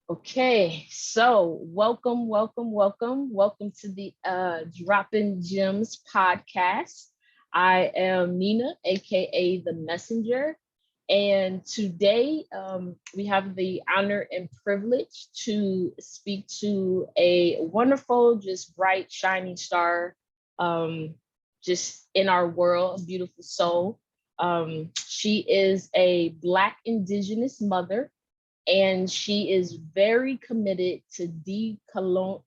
Okay, so welcome to the Dropping Gems podcast. I am Nina, aka the Messenger, and today we have the honor and privilege to speak to a wonderful, just bright, shining star, um, just in our world, a beautiful soul. She is a Black Indigenous mother and she is very committed to decolonizing,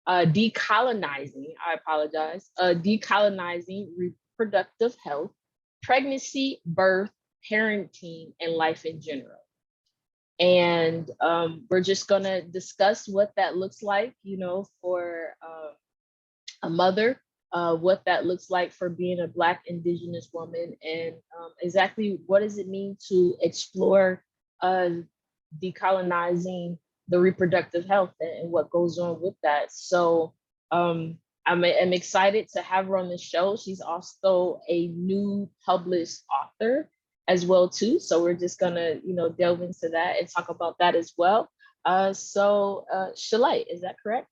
I apologize, decolonizing reproductive health, pregnancy, birth, parenting, and life in general. And we're just gonna discuss what that looks like, for a mother, what that looks like for being a Black Indigenous woman, and exactly what does it mean to explore uh, decolonizing the reproductive health and what goes on with that. So I'm excited to have her on the show. She's also a new published author as well too. So we're just gonna, delve into that and talk about that as well. Chale, is that correct?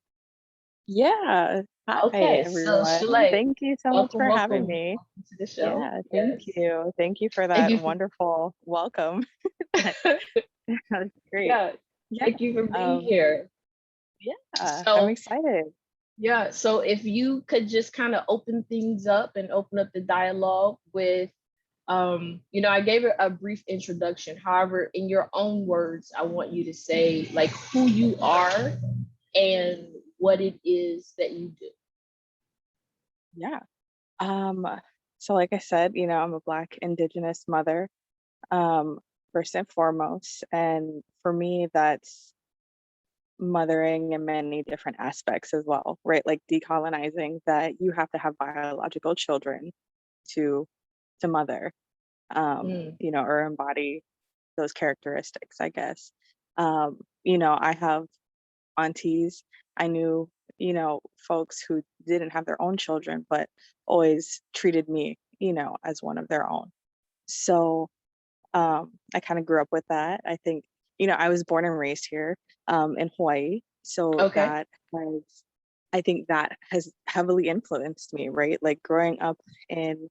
Yeah. Hi, Okay, so everyone. Chile, Thank you so much welcome, for having welcome, me. welcome to the show. Yeah, thank Yes, you. Thank you for thank that you for wonderful welcome. That was great. yeah, Yeah. thank you for being Um, here. yeah, I'm So excited. yeah, so if you could just kind of open things up and open up the dialogue with, I gave it a brief introduction. However, in your own words, I want you to say like who you are and what it is that you do. Yeah. Um, so like I said, I'm a Black Indigenous mother, um, first and foremost. And for me, that's mothering in many different aspects as well, right? Like decolonizing that you have to have biological children to to mother, Mm, or embody those characteristics, I guess. I have aunties. I knew, folks who didn't have their own children, but always treated me, as one of their own. So I kind of grew up with that. I think, I was born and raised here in Hawaii. So okay. I think that has heavily influenced me, right? Like growing up in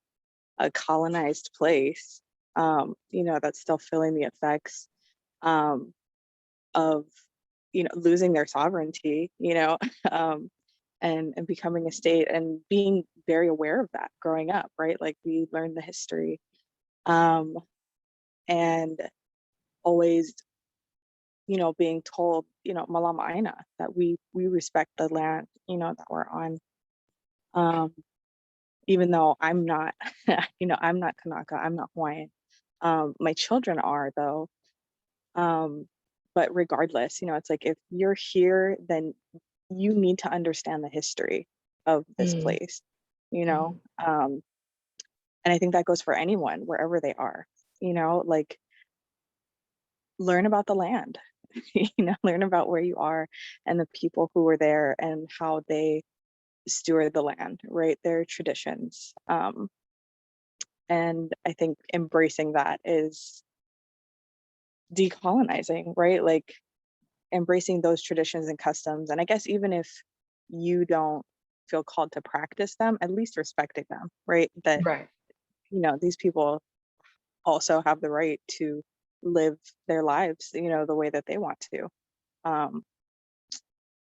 a colonized place, that's still feeling the effects um, of, losing their sovereignty, um, and becoming a state and being very aware of that growing up, right? Like we learned the history um, and always, being told, malama aina, that we respect the land, that we're on. Um, Even though I'm not, I'm not Kanaka, I'm not Hawaiian. My children are though. Um, but regardless, it's like if you're here, then you need to understand the history of this Mm, place, mhm. um, and I think that goes for anyone wherever they are, like learn about the land, learn about where you are and the people who were there and how they steward the land, right? Their traditions. And I think embracing that is decolonizing, right? Like embracing those traditions and customs. And I guess even if you don't feel called to practice them, at least respecting them, right? That, Right. these people also have the right to live their lives, the way that they want to. Um,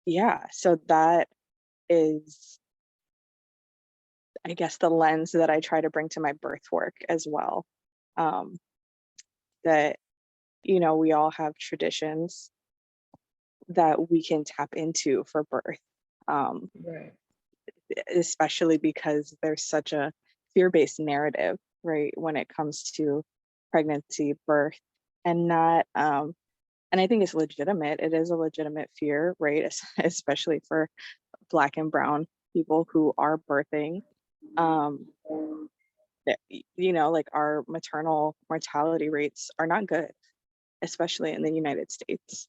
yeah, so that is, I guess, the lens that I try to bring to my birth work as well. Um, that, we all have traditions that we can tap into for birth. Um, Right. Especially because there's such a fear-based narrative, right, when it comes to pregnancy, birth, and not and I think it's legitimate. It is a legitimate fear, right? Especially for Black and Brown people who are birthing. Um, like our maternal mortality rates are not good, especially in the United States.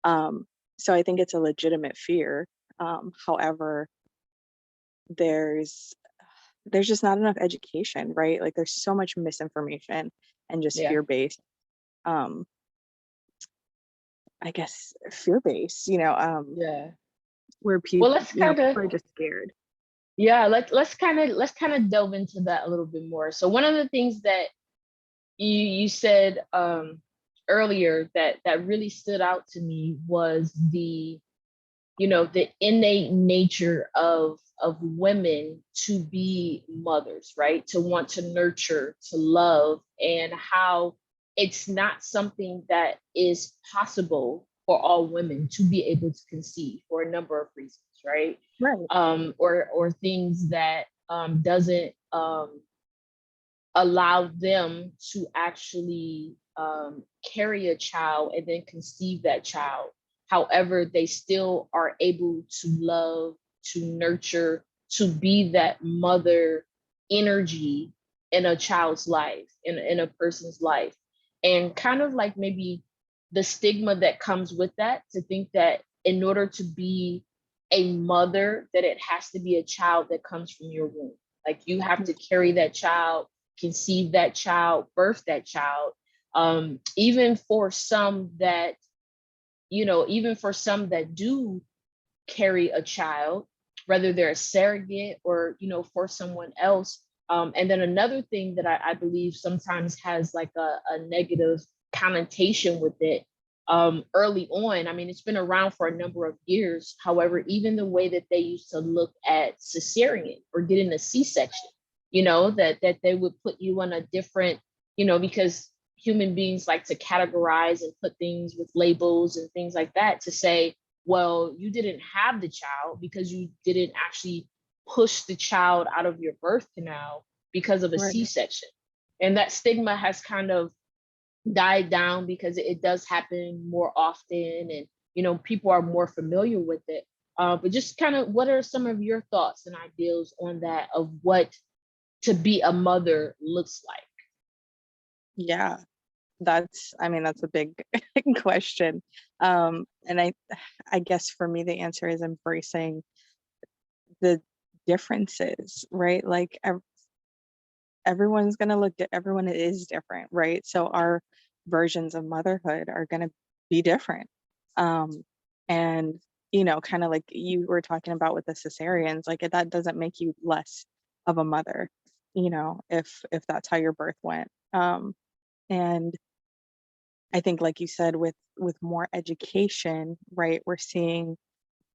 Um, so I think it's a legitimate fear. However, there's there's just not enough education, right? Like there's so much misinformation and just Yeah. fear based. Um, I guess, fear-based, Yeah. where Well, people, let's kind of, people are just scared. yeah, let's kind of delve into that a little bit more. So one of the things that you said earlier that really stood out to me was the innate nature of women to be mothers, right? To want to nurture, to love, and how it's not something that is possible for all women to be able to conceive for a number of reasons, right? Right. Or things that doesn't allow them to actually carry a child and then conceive that child. However, they still are able to love, to nurture, to be that mother energy in a child's life, in a person's life. And kind of like maybe the stigma that comes with that, to think that in order to be a mother, that it has to be a child that comes from your womb. Like you have to carry that child, conceive that child, birth that child. Even for some that, even for some that do carry a child, whether they're a surrogate or, for someone else. And then another thing that I believe sometimes has like a negative connotation with it early on. I mean, it's been around for a number of years. However, even the way that they used to look at cesarean or getting a C-section, that they would put you on a different, because human beings like to categorize and put things with labels and things like that, to say, well, you didn't have the child because you didn't actually push the child out of your birth canal because of a Right. C-section. And that stigma has kind of died down because it does happen more often, and people are more familiar with it. But just kind of, what are some of your thoughts and ideals on that, of what to be a mother looks like? Yeah, that's a big question. And I guess for me, the answer is embracing the differences, right? Like everyone's going to everyone is different, right? So our versions of motherhood are going to be different. And kind of like you were talking about with the cesareans, like that doesn't make you less of a mother, if that's how your birth went. And I think, like you said, with more education, right, we're seeing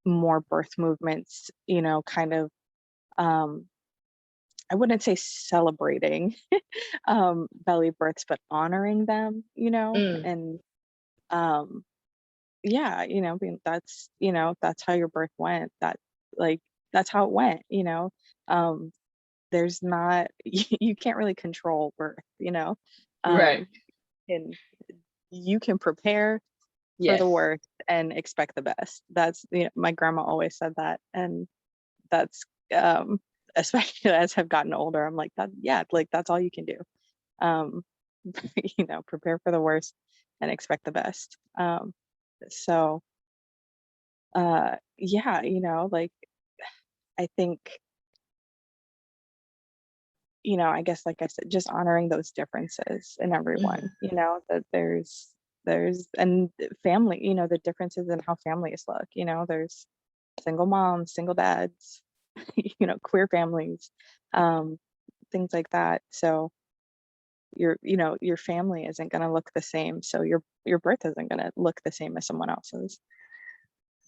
more birth movements, kind of, I wouldn't say celebrating belly births, but honoring them, Mm, and yeah, being that's how your birth went. Like that's how it went, Um, there's not you can't really control birth, right. Um, and you can prepare for the Yes. worst and expect the best. That's my grandma always said that, and that's um especially as I've gotten older, I'm like that. Yeah, like that's all you can do. Um, prepare for the worst and expect the best. So yeah, like I think, I guess like I said, just honoring those differences in everyone, Mhm. that there's and family, the differences in how families look, there's single moms, single dads, queer families, um, things like that. So your family isn't going to look the same. So your birth isn't going to look the same as someone else's.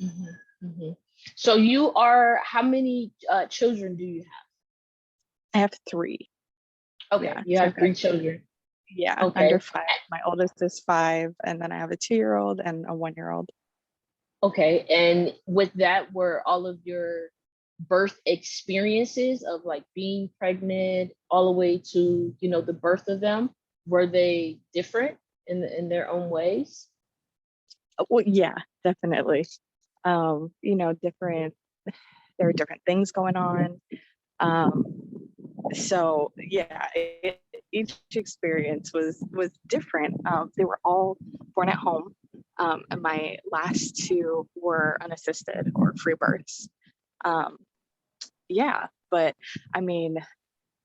Mhm. Mhm. So how many children do you I have three. have? Okay, Yeah. you So have I've got, three children. yeah, under Okay. 5. My oldest is 5, and then I have a 2-year-old and a 1-year-old. Okay. And with that, were all of your birth experiences of like being pregnant all the way to, the birth of them, were they different in their own ways? Well, yeah, definitely. Different. There are different things going on. Um, so yeah, each experience was different. They were all born at home, and my last 2 were unassisted or free births. Yeah, but I mean,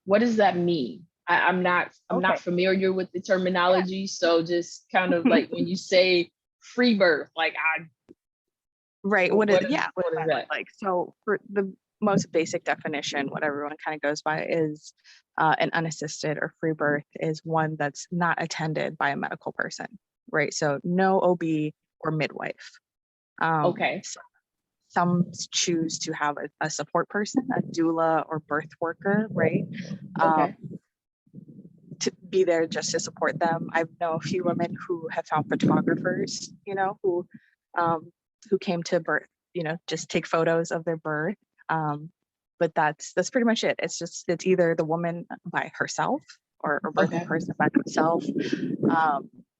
What does that mean? I'm not okay, familiar with the terminology. So just kind of like when you say free birth, like Right. what What is does that look that? like? So for the most basic definition, what everyone kind of goes by is an unassisted or free birth is one that's not attended by a medical person, right? So no OB or midwife. Okay. So some choose to have a support person, a doula or birth worker, right? Okay. To be there just to support them. I know a few women who have found photographers, who came to birth, just take photos of their birth. But that's pretty much it. It's either the woman by herself or birthing Okay. person by themselves,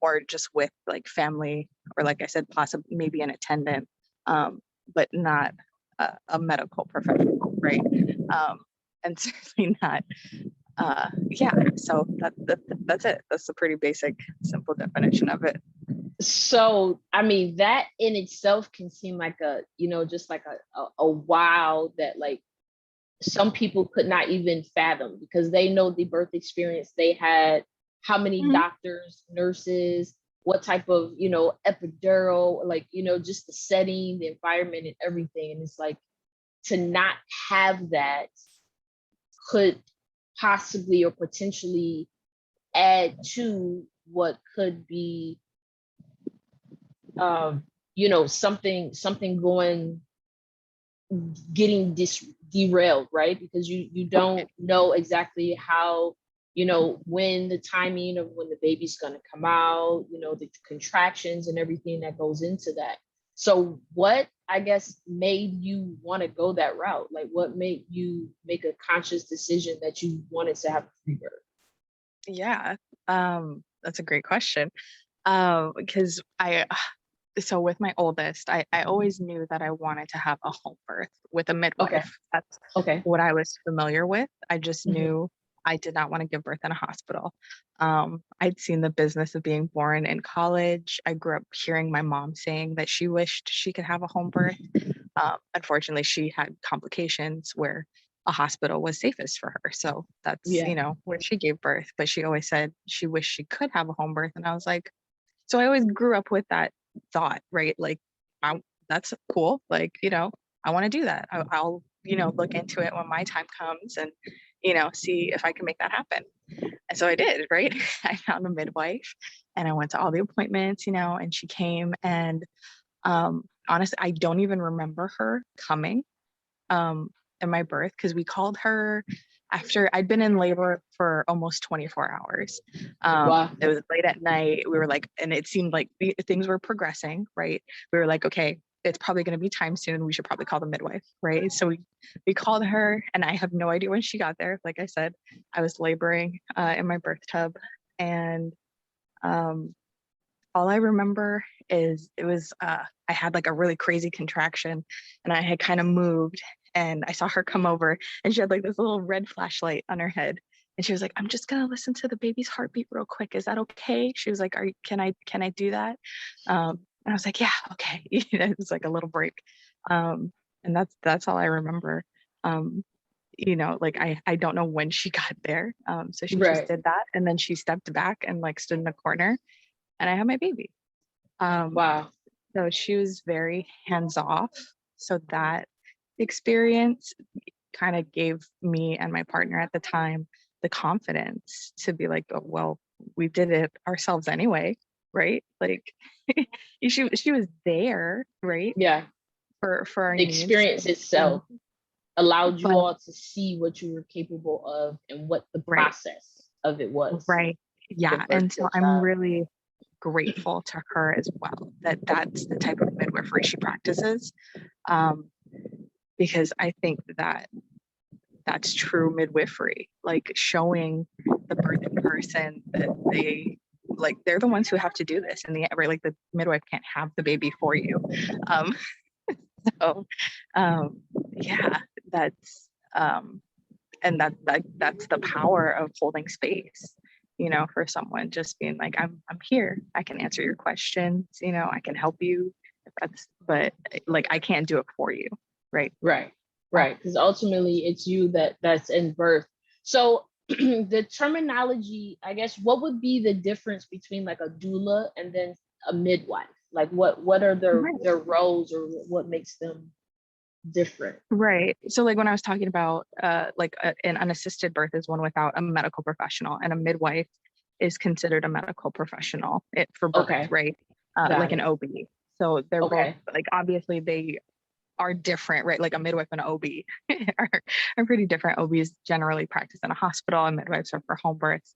or just with like family, or like I said, possibly maybe an attendant, but not a medical professional, right? And certainly not yeah, so that's it. That's a pretty basic, simple definition of it. So, I mean, that in itself can seem like just like a wow that like some people could not even fathom, because they know the birth experience they had, how many Mhm. doctors, nurses, what type of, epidural, like, just the setting, the environment and everything. And it's like to not have that could possibly or potentially add to what could be something going, getting derailed, right? Because you don't know exactly how, when the timing of when the baby's going to come out, the contractions and everything that goes into that. So what, I guess, made you want to go that route? Like what made you make a conscious decision that you wanted to have a free birth? Yeah, that's a great question. Because so with my oldest, I always knew that I wanted to have a home birth with a Okay. midwife. That's Okay. what I was familiar with. I just Mhm. knew I did not want to give birth in a hospital. I'd seen the business of being born in college. I grew up hearing my mom saying that she wished she could have a home birth. Unfortunately, she had complications where a hospital was safest for her. So that's, Yeah. where she gave birth. But she always said she wished she could have a home birth. And I was like, so I always grew up with that thought, right? Like, that's cool. Like, I want to do that. I'll, look into it when my time comes and, see if I can make that happen. And so I did, right? I found a midwife and I went to all the appointments, and she came and honestly, I don't even remember her coming in my birth because we called her after I'd been in labor for almost 24 hours. Wow. It was late at night. We were like, and it seemed like things were progressing, right? We were like, okay, it's probably going to be time soon. We should probably call the midwife, right? So we called her, and I have no idea when she got there. Like I said, I was laboring in my birth tub, and um, all I remember is it was I had like a really crazy contraction, and I had kind of moved, and I saw her come over, and she had like this little red flashlight on her head, and she was like, "I'm just gonna listen to the baby's heartbeat real quick. Is that okay?" She was like, can I do that?" And I was like, "Yeah, okay." It was like a little break, and that's all I remember. Um, like I don't know when she got there. So she just Right. did that, and then she stepped back and like stood in the corner, and I had my baby. Um, Wow. so she was very hands off. So that experience kind of gave me and my partner at the time the confidence to be like, oh, well, we did it ourselves anyway, right? Like she was there, right? Yeah. For our The needs. experience itself allowed you But all to see what you were capable of and what the right, process of it was right. to give Yeah. birth And to so a I'm child. really grateful to her as well that that's the type of midwifery she practices. Um, because I think that that's true midwifery, like showing the birthing person that they're the ones who have to do this in the end, right? Like the midwife can't have the baby for you. Um, so yeah, that's and that's the power of holding space, for someone, just being like, I'm here, I can answer your questions, I can help you if that's, but like I can't do it for you, right? Right. Uh, Right. Because ultimately it's you that's in birth. So the terminology, I guess, what would be the difference between like a doula and then a midwife? Like what are Right. their roles, or what makes them different? Right. So like when I was talking about an unassisted birth is one without a medical professional, and a midwife is considered a medical professional for birth, Okay, right? Like got an it. OB. So they're both Okay, like, obviously they are different, right? Like a midwife and an OB are pretty different. OBs generally practice in a hospital and midwives are for home births.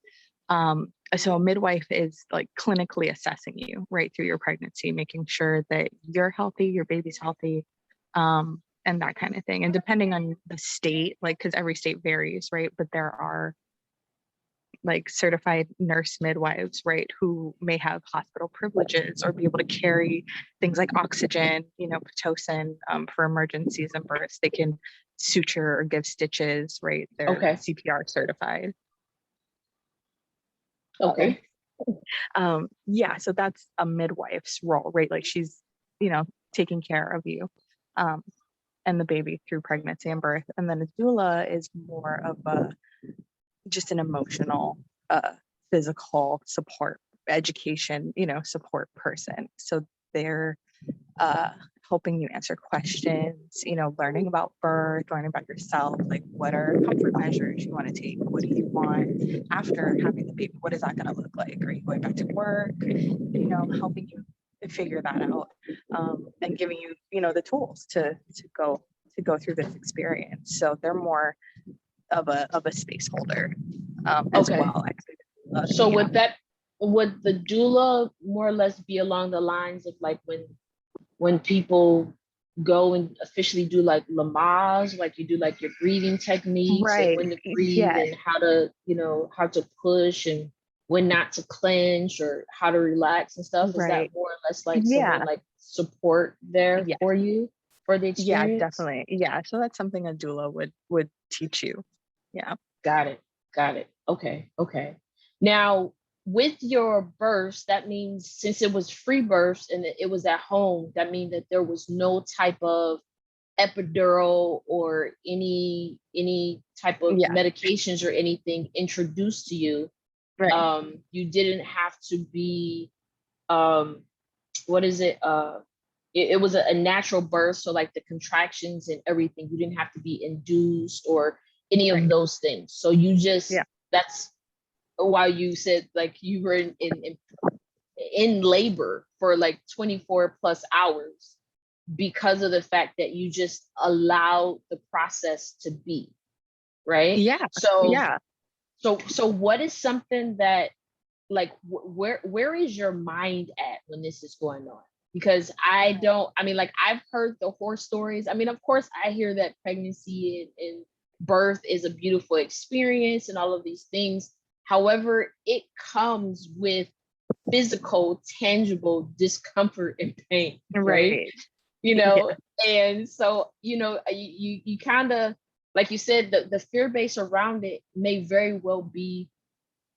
So a midwife is like clinically assessing you right through your pregnancy, making sure that you're healthy, your baby's healthy, and that kind of thing. And depending on the state, like, because every state varies, right? But there are like certified nurse midwives, right, who may have hospital privileges or be able to carry things like oxygen, Pitocin, for emergencies and births. They can suture or give stitches, right? They're okay, CPR certified. okay, Yeah, so that's a midwife's role, right? Like she's, taking care of you and the baby through pregnancy and birth. And then a doula is more of just an emotional, physical support, education, support person. So they're uh, helping you answer questions, learning about birth, learning about yourself, like what are comfort measures you want to take? What do you want after having the baby? What is that going to look like? Are you going back to work? Helping you figure that out, and giving you, the tools to go through this experience. So they're more of a space holder, as okay. well. So Yeah. would the doula more or less be along the lines of like when people go and officially do like Lamaze, like you do like your breathing techniques and Right. when to breathe Yeah. and how to, how to push and when not to clench or how to relax and stuff? Is that Right. more or less like someone Yeah. like support there Yeah. for you for the Yeah, experience? definitely. Yeah. So that's something a doula would teach you. Yeah. Got it. Got it. Okay. Okay. Now, with your births, that means since it was free births and it was at home, that means that there was no type of epidural or any type of Yeah. medications or anything introduced to you. Right. You didn't have to be what is it? It was a natural birth, so like the contractions and everything, you didn't have to be induced or any of Right. those things. So you Yeah. just that's why you said like you were in labor for like 24 plus hours because of the fact that you just allowed the process to be, right? Yeah. So Yeah. so what is something that like where is your mind at when this is going on? Because I mean, like I've heard the horror stories. I mean, of course I hear that pregnancy and birth is a beautiful experience and all of these things. However, it comes with physical tangible discomfort and pain, right? Right. you Yeah. know and so you kind of, like you said, the fear base around it may very well be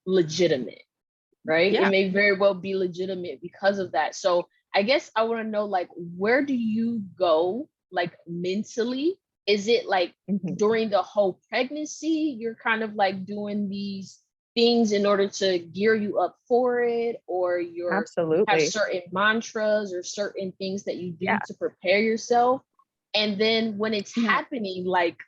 legitimate, right? It Yeah. may very well be legitimate because of that. So I guess I want to know, like, where do you go, like, mentally? Is it like Mhm. during the whole pregnancy, you're kind of like doing these things in order to gear you up for it, or you have Absolutely. certain mantras or certain things that you do Yeah. to prepare yourself? And then when it's Yeah. happening, like,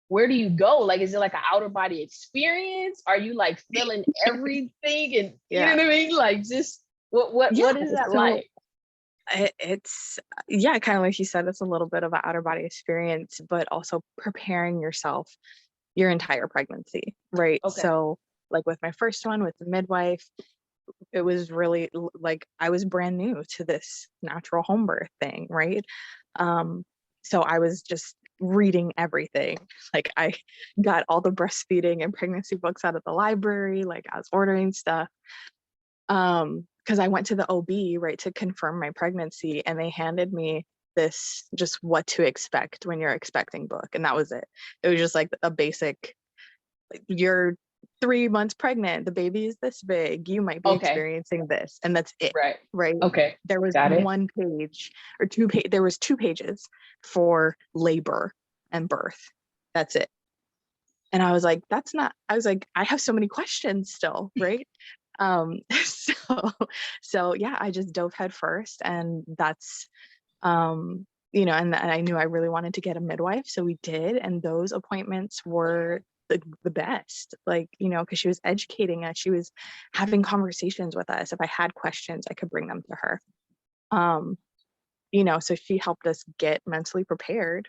where do you go? Like, is it like an outer body experience? Are you like feeling everything? And you know Yeah. what I mean? Like, just Yeah. what is that So like? it's, yeah, kind of like you said, it's a little bit of an outer body experience, but also preparing yourself your entire pregnancy, right? Okay. So like with my first one with the midwife, it was really like I was brand new to this natural home birth thing, right? So I was just reading everything. Like I got all the breastfeeding and pregnancy books out of the library, like I was ordering stuff. Because I went to the OB, right, to confirm my pregnancy, and they handed me this just what to expect when you're expecting book, and that was it. It was just like a basic, like, you're 3 months pregnant, the baby is this big, you might be Okay. experiencing this, and that's it, Right. right? Okay. There was Got it. one page or there was 2 pages for labor and birth. That's it. And I was like, I was like, I have so many questions still, right? So yeah, I just dove head first, and that's, and I knew I really wanted to get a midwife, so we did, and those appointments were the best, like, because she was educating us, she was having conversations with us. If I had questions, I could bring them to her. So she helped us get mentally prepared,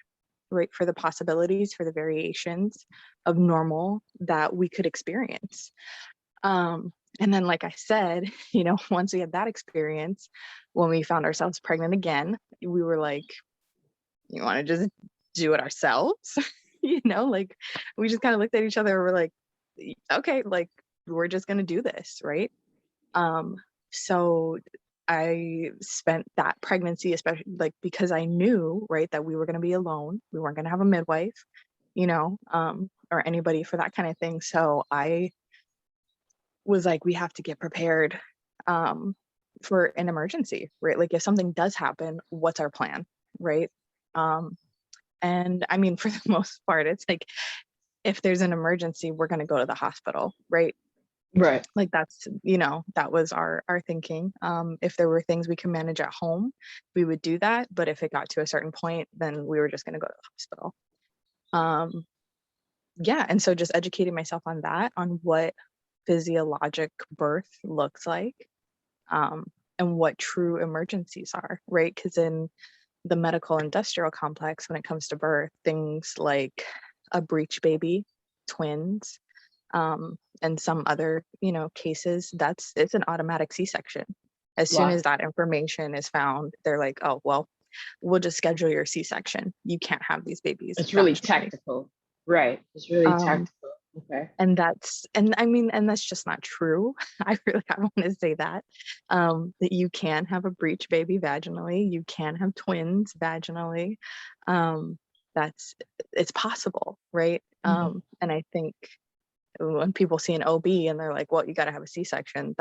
right, for the possibilities, for the variations of normal that we could experience. And then, like I said, once we had that experience, when we found ourselves pregnant again, we were like, you want to just do it ourselves? Like, we just kind of looked at each other and we're like, okay, like, we're just going to do this, right? So I spent that pregnancy, especially like, because I knew, right, that we were going to be alone. We weren't going to have a midwife, or anybody for that kind of thing. So I was like, we have to get prepared for an emergency, right? Like, if something does happen, what's our plan, right? And I mean, for the most part, it's like, if there's an emergency, we're going to go to the hospital, right? Right. Like, that's, that was our thinking. If there were things we can manage at home, we would do that. But if it got to a certain point, then we were just going to go to the hospital. Yeah. And so just educating myself on that, on what physiologic birth looks like, and what true emergencies are, right? Because in the medical industrial complex, when it comes to birth, things like a breech baby, twins, and some other, cases, it's an automatic C-section. As soon Wow. as that information is found, they're like, oh, well, we'll just schedule your C-section. You can't have these babies It's really vaginally. tactical. Right. It's really Um, tactical. Okay. and I mean, and that's just not true. I want to say that, that you can have a breech baby vaginally, you can have twins vaginally. It's possible, right? Mhm. And I think when people see an OB and they're like, well, you got to have a C-section,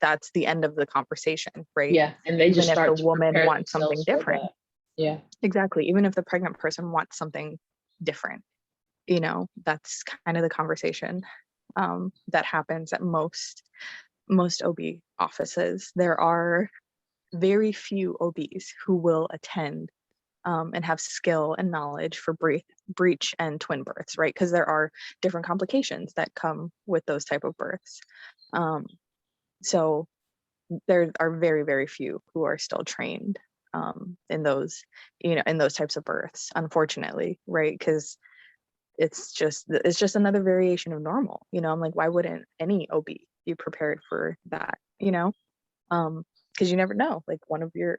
that's the end of the conversation, right? Yeah. And they just Even if the start to woman prepare wants something themselves for different. that. Yeah. Exactly. Even if the pregnant person wants something different, that's kind of the conversation that happens at most OB offices. There are very few OBs who will attend and have skill and knowledge for breech and twin births, right? Because there are different complications that come with those type of births. So there are very, very few who are still trained in those, in those types of births, unfortunately, right? Because it's just another variation of normal. I'm like, why wouldn't any OB be prepared for that? Because you never know, like, one of your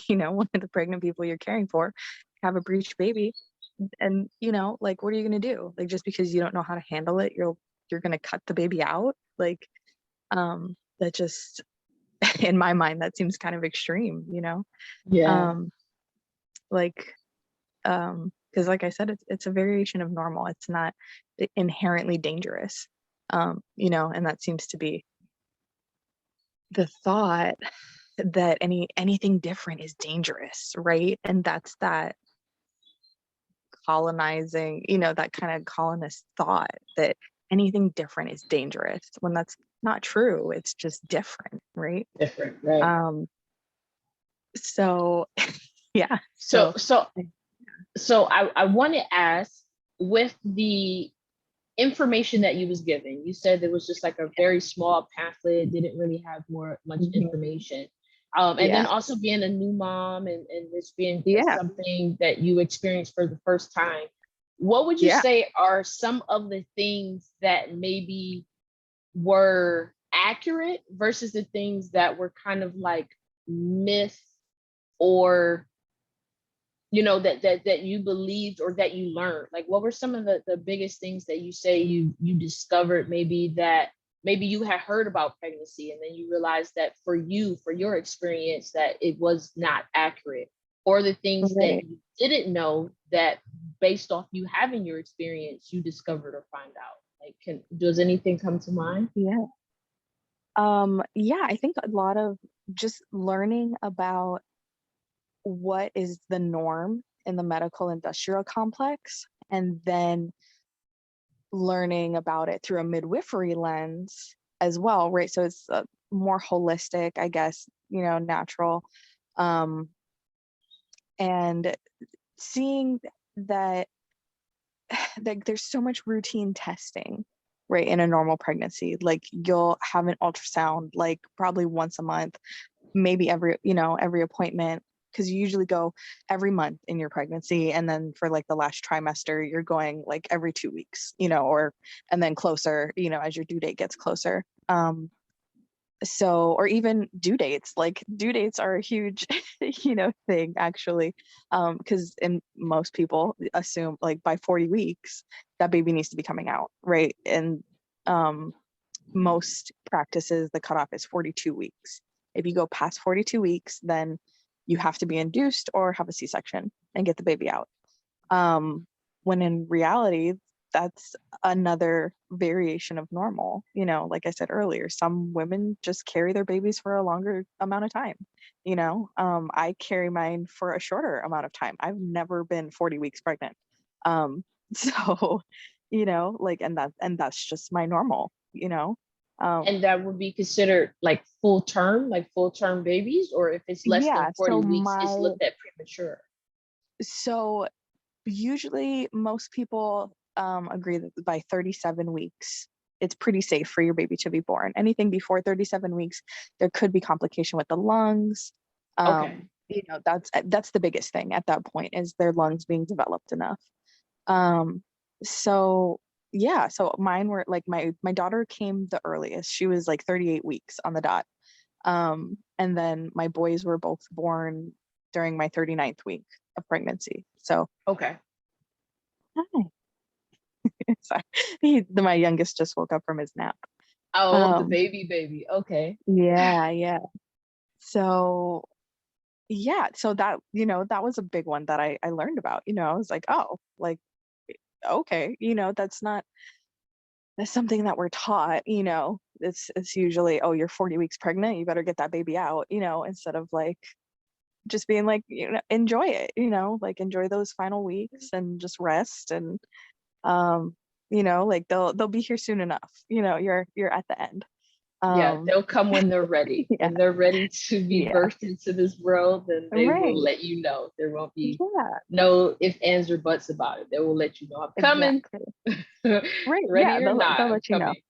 one of the pregnant people you're caring for have a breech baby, and like, what are you going to do? Like, just because you don't know how to handle it, you're going to cut the baby out? Like, that just in my mind, that seems kind of extreme. Yeah. Like, because like I said, it's a variation of normal. It's not inherently dangerous. And that seems to be the thought, that anything different is dangerous, right? And that's that colonizing, that kind of colonist thought, that anything different is dangerous, when that's not true. It's just different, right? Different. Right. So yeah. So, I want to ask, with the information that you was given, you said there was just like a very small pamphlet, didn't really have much Mhm. information. And then Yeah. also being a new mom, and this being Yeah. something that you experienced for the first time, what would you Yeah. say are some of the things that maybe were accurate versus the things that were kind of like myth, or that you believed or that you learned? Like, what were some of the biggest things that you say you discovered, maybe that maybe you had heard about pregnancy and then you realized that for your experience, that it was not accurate, or the things that Right. you didn't know that based off you having your experience you discovered or find out? Like, does anything come to mind? Yeah. Yeah, I think a lot of just learning about what is the norm in the medical industrial complex, and then learning about it through a midwifery lens, as well, right? So it's more holistic, I guess, natural. And seeing that there's so much routine testing, right, in a normal pregnancy. Like you'll have an ultrasound like probably once a month, maybe every appointment, because you usually go every month in your pregnancy, and then for like the last trimester you're going like every 2 weeks, and then closer, as your due date gets closer. So, or even due dates, like due dates are a huge thing actually, because in most people assume like by 40 weeks that baby needs to be coming out, right? And most practices the cutoff is 42 weeks. If you go past 42 weeks, then you have to be induced or have a C-section and get the baby out. When in reality, that's another variation of normal. Like I said earlier, some women just carry their babies for a longer amount of time. I carry mine for a shorter amount of time. I've never been 40 weeks pregnant. So, like, and that's just my normal, And that would be considered like full term babies, or if it's less than yeah. 40 weeks, it's looked at premature. So usually most people agree that by 37 weeks, it's pretty safe for your baby to be born. Anything before 37 weeks, there could be complication with the lungs. Okay. That's the biggest thing at that point, is their lungs being developed enough. So yeah, so mine were like my daughter came the earliest. She was like 38 weeks on the dot. And then my boys were both born during my 39th week of pregnancy. So Okay. hi. Sorry. My youngest just woke up from his nap. Oh, the baby. Okay. Yeah. So yeah, so that was a big one that I learned about. I was like, oh, like, okay, that's something that we're taught. It's usually, oh, you're 40 weeks pregnant, you better get that baby out, instead of like just being like, enjoy it, like enjoy those final weeks and just rest. And like they'll be here soon enough. You're at the end. Yeah, they'll come when they're ready. Yeah. When they're ready to be Yeah. birthed into this world, then they will Right. let you know. There won't be Yeah. no ifs, ands, or buts about it. They will let you know, I'm coming. Exactly. Right. Ready Yeah. or not, They'll I'm let you know. coming.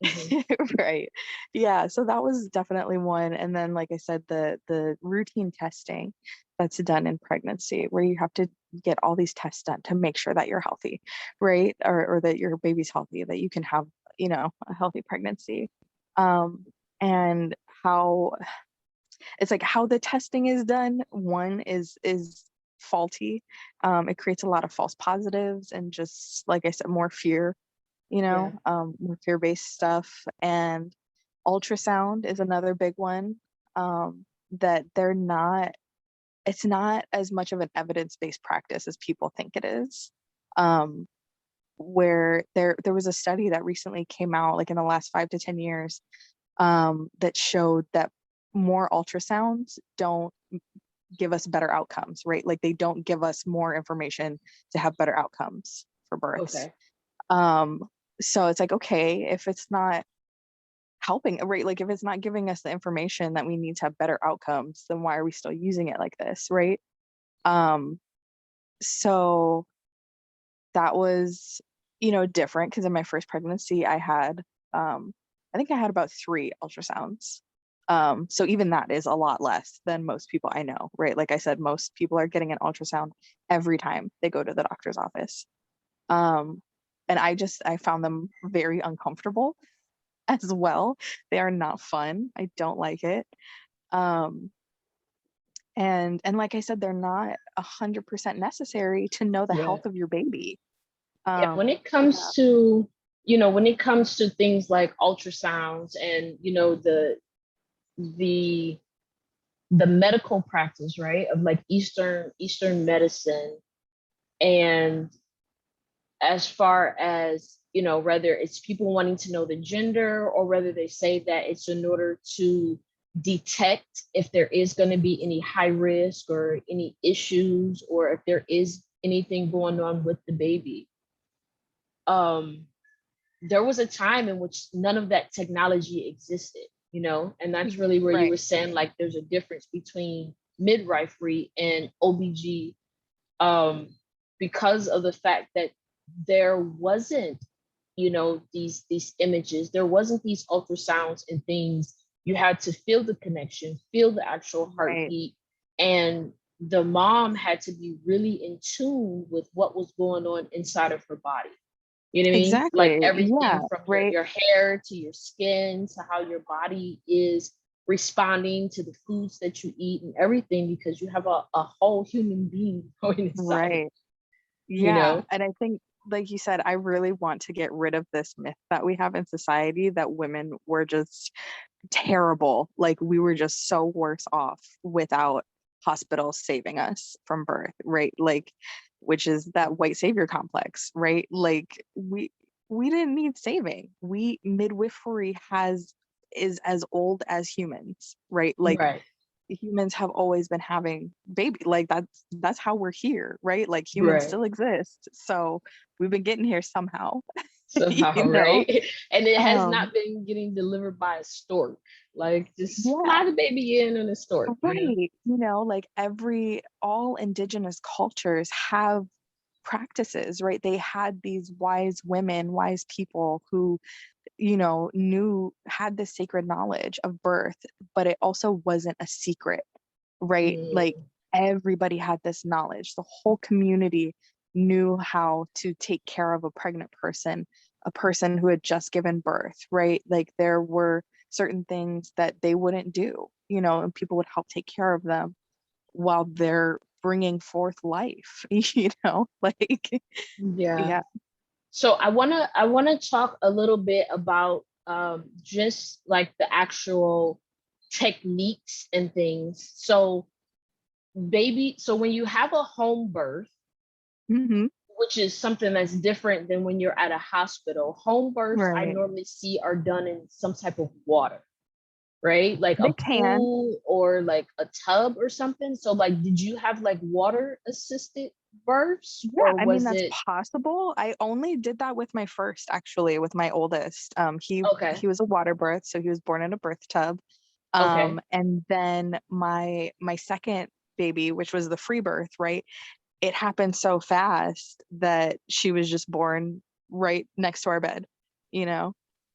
Mhm. Right. Yeah. So that was definitely one. And then, like I said, the routine testing that's done in pregnancy, where you have to get all these tests done to make sure that you're healthy, right? Or that your baby's healthy, that you can have, a healthy pregnancy. And how it's like how the testing is done, one is faulty. It creates a lot of false positives and, just like I said, more fear, Yeah. more fear-based stuff. And ultrasound is another big one, that it's not as much of an evidence-based practice as people think it is. Where there was a study that recently came out, like in the last 5 to 10 years, that showed that more ultrasounds don't give us better outcomes, right? Like they don't give us more information to have better outcomes for births. Okay. So it's like, okay, if it's not helping, right? Like if it's not giving us the information that we need to have better outcomes, then why are we still using it like this, right? So that was, different, because in my first pregnancy, I think I had about 3 ultrasounds. So even that is a lot less than most people I know, right? Like I said, most people are getting an ultrasound every time they go to the doctor's office. And I found them very uncomfortable as well. They are not fun. I don't like it. Um, and like I said, they're not 100% necessary to know the Yeah. health of your baby. Yeah. When it Yeah. comes to, when it comes to things like ultrasounds and, the the medical practice, right, of like Eastern medicine, and as far as, whether it's people wanting to know the gender, or whether they say that it's in order to detect if there is going to be any high risk or any issues, or if there is anything going on with the baby. um there was a time in which none of that technology existed, and that's really where you Right. were saying like there's a difference between midwifery and OBG, because of the fact that there wasn't, these images, there wasn't these ultrasounds and things. You had to feel the connection, feel the actual Right. heartbeat, and the mom had to be really in tune with what was going on inside of her body. You know what I mean? Like Exactly. Yeah. everything from Right. your hair to your skin to how your body is responding to the foods that you eat and everything, because you have a whole human being going inside of Right. you, you Yeah. know? And I think, like you said, I really want to get rid of this myth that we have in society that women were just terrible. Like we were just so worse off without hospitals saving us from birth, right? Like, which is that white savior complex, right? Like we didn't need saving. We midwifery is as old as humans, right? Like Right, humans have always been having baby, like that's how we're here, right? Like humans right. still exist, so we've been getting here somehow. Somehow, you know right? And it has um not been getting delivered by a stork. Like just yeah, fly the baby in a stork. right. Like all indigenous cultures have practices, right? They had these wise women, wise people who had this sacred knowledge of birth, but it also wasn't a secret, right? Like Mm, everybody had this knowledge. The whole community knew how to take care of a pregnant person, a person who had just given birth, right? Like there were certain things that they wouldn't do, and people would help take care of them while they're bringing forth life, like, yeah. yeah. So I wanna talk a little bit about just like the actual techniques and things. So when you have a home birth, Hmm. which is something that's different than when you're at a hospital, home births I Right. normally see are done in some type of water, right? Like a They can. pool or like a tub or something. So like did you have like water assisted births, Yeah, or I mean was that's it possible. I only did that with my first, actually, with my oldest. okay? He was a water birth, so he was born in a birth tub. Okay. And then my second baby, which was the free birth, right? It happened so fast that she was just born right next to our bed, you know?